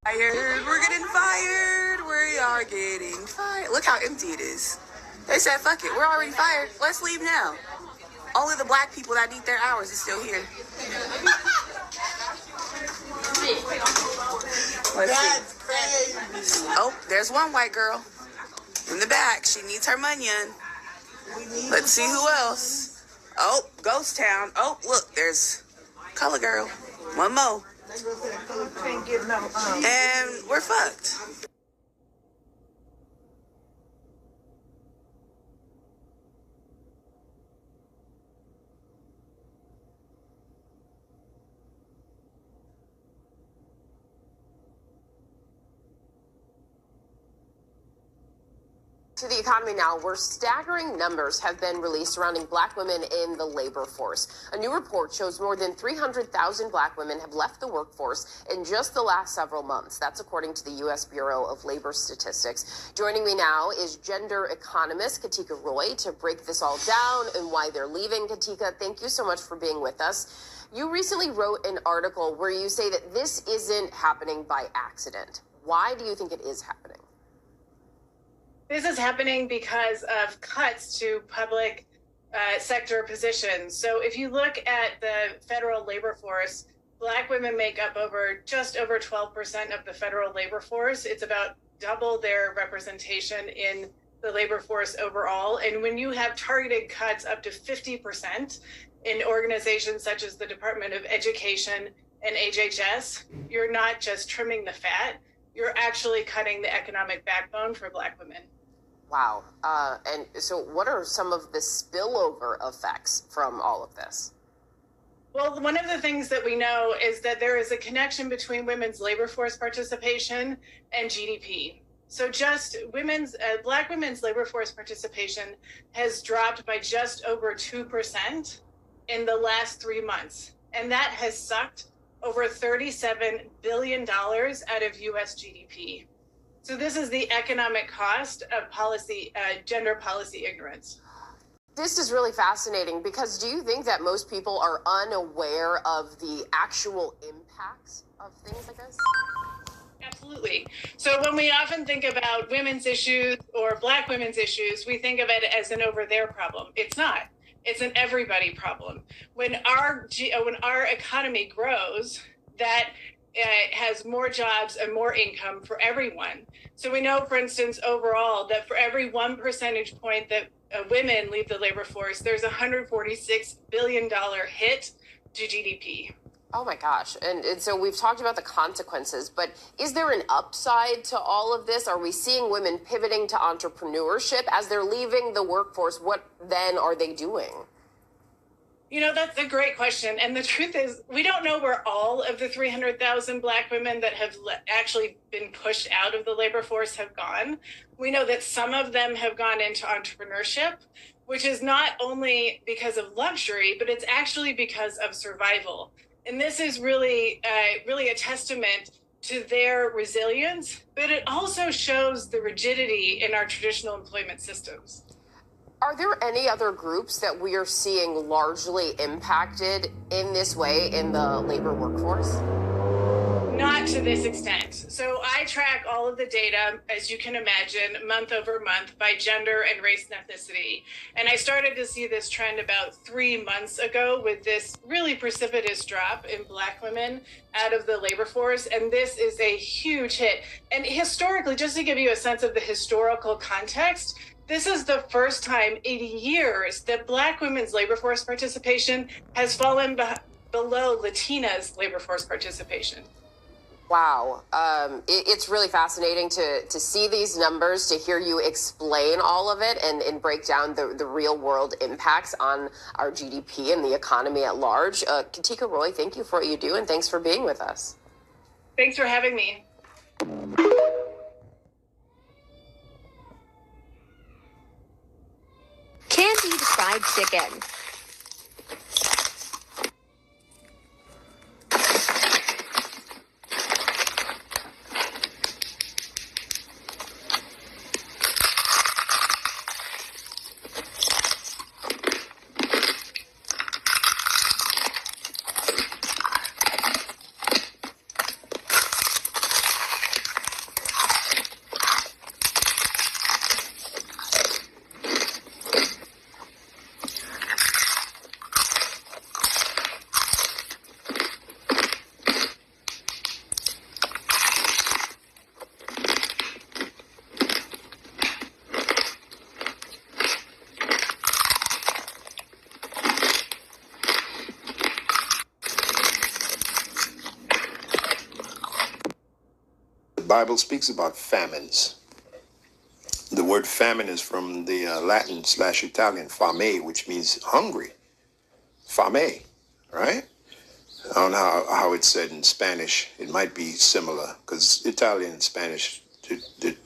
Fired. We're getting fired. We are getting fired. Look how empty it is. They said, fuck it. We're already fired. Let's leave now. Only the black people that need their hours is still here. Let's see. Oh, there's one white girl in the back. She needs her money. Let's see who else. Oh, Ghost Town. Oh, look, there's Color Girl. One more. And we're fucked. To the economy now, where staggering numbers have been released surrounding black women in the labor force. A new report shows more than 300,000 black women have left the workforce in just the last several months. That's according to the U.S. Bureau of Labor Statistics. Joining me now is gender economist Katika Roy to break this all down and why they're leaving. Katika, thank you so much for being with us. You recently wrote an article where you say that this isn't happening by accident. Why do you think it is happening? This is happening because of cuts to public sector positions. So if you look at the federal labor force, black women make up just over 12% of the federal labor force. It's about double their representation in the labor force overall. And when you have targeted cuts up to 50% in organizations such as the Department of Education and HHS, you're not just trimming the fat, you're actually cutting the economic backbone for black women. Wow. And so what are some of the spillover effects from all of this? Well, one of the things that we know is that there is a connection between women's labor force participation and GDP. So just black women's labor force participation has dropped by just over 2% in the last 3 months. And that has sucked over $37 billion out of US GDP. So this is the economic cost of gender policy ignorance. This is really fascinating because do you think that most people are unaware of the actual impacts of things like this? Absolutely. So when we often think about women's issues or black women's issues, we think of it as an over there problem. It's not. It's an everybody problem. When our economy grows, that has more jobs and more income for everyone. So we know, for instance, overall, that for every 1 percentage point that women leave the labor force, there's a $146 billion hit to GDP. Oh my gosh. And so we've talked about the consequences, but is there an upside to all of this? Are we seeing women pivoting to entrepreneurship as they're leaving the workforce? What then are they doing? You know, that's a great question. And the truth is, we don't know where all of the 300,000 black women that have actually been pushed out of the labor force have gone. We know that some of them have gone into entrepreneurship, which is not only because of luxury, but it's actually because of survival. And this is really a testament to their resilience, but it also shows the rigidity in our traditional employment systems. Are there any other groups that we are seeing largely impacted in this way in the labor workforce? Not to this extent. So I track all of the data, as you can imagine, month over month by gender and race and ethnicity. And I started to see this trend about 3 months ago with this really precipitous drop in black women out of the labor force. And this is a huge hit. And historically, just to give you a sense of the historical context, this is the first time in years that black women's labor force participation has fallen below Latinas' labor force participation. Wow. It's really fascinating to see these numbers, to hear you explain all of it and break down the real world impacts on our GDP and the economy at large. Katika Roy, thank you for what you do and thanks for being with us. Thanks for having me. Candied fried chicken. Bible speaks about famines. The word famine is from the Latin/Italian fame, which means hungry. Fame, right? I don't know how it's said in Spanish. It might be similar because Italian and Spanish,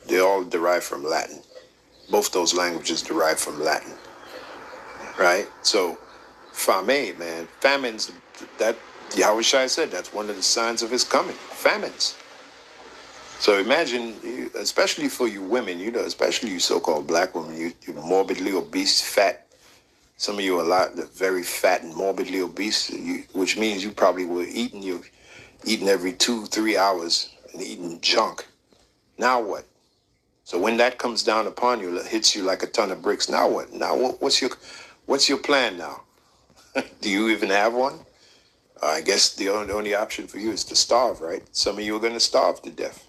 they all derive from Latin. Both those languages derive from Latin, right? So, fame, man, famines, that Yahweh Shai said that's one of the signs of his coming, famines. So imagine, especially for you women, especially you so-called black women, you morbidly obese, fat. Some of you are very fat and morbidly obese, which means you probably were eating every 2-3 hours and eating junk. Now what? So when that comes down upon you, it hits you like a ton of bricks. Now what? Now what's your plan now? Do you even have one? I guess the only option for you is to starve, right? Some of you are going to starve to death.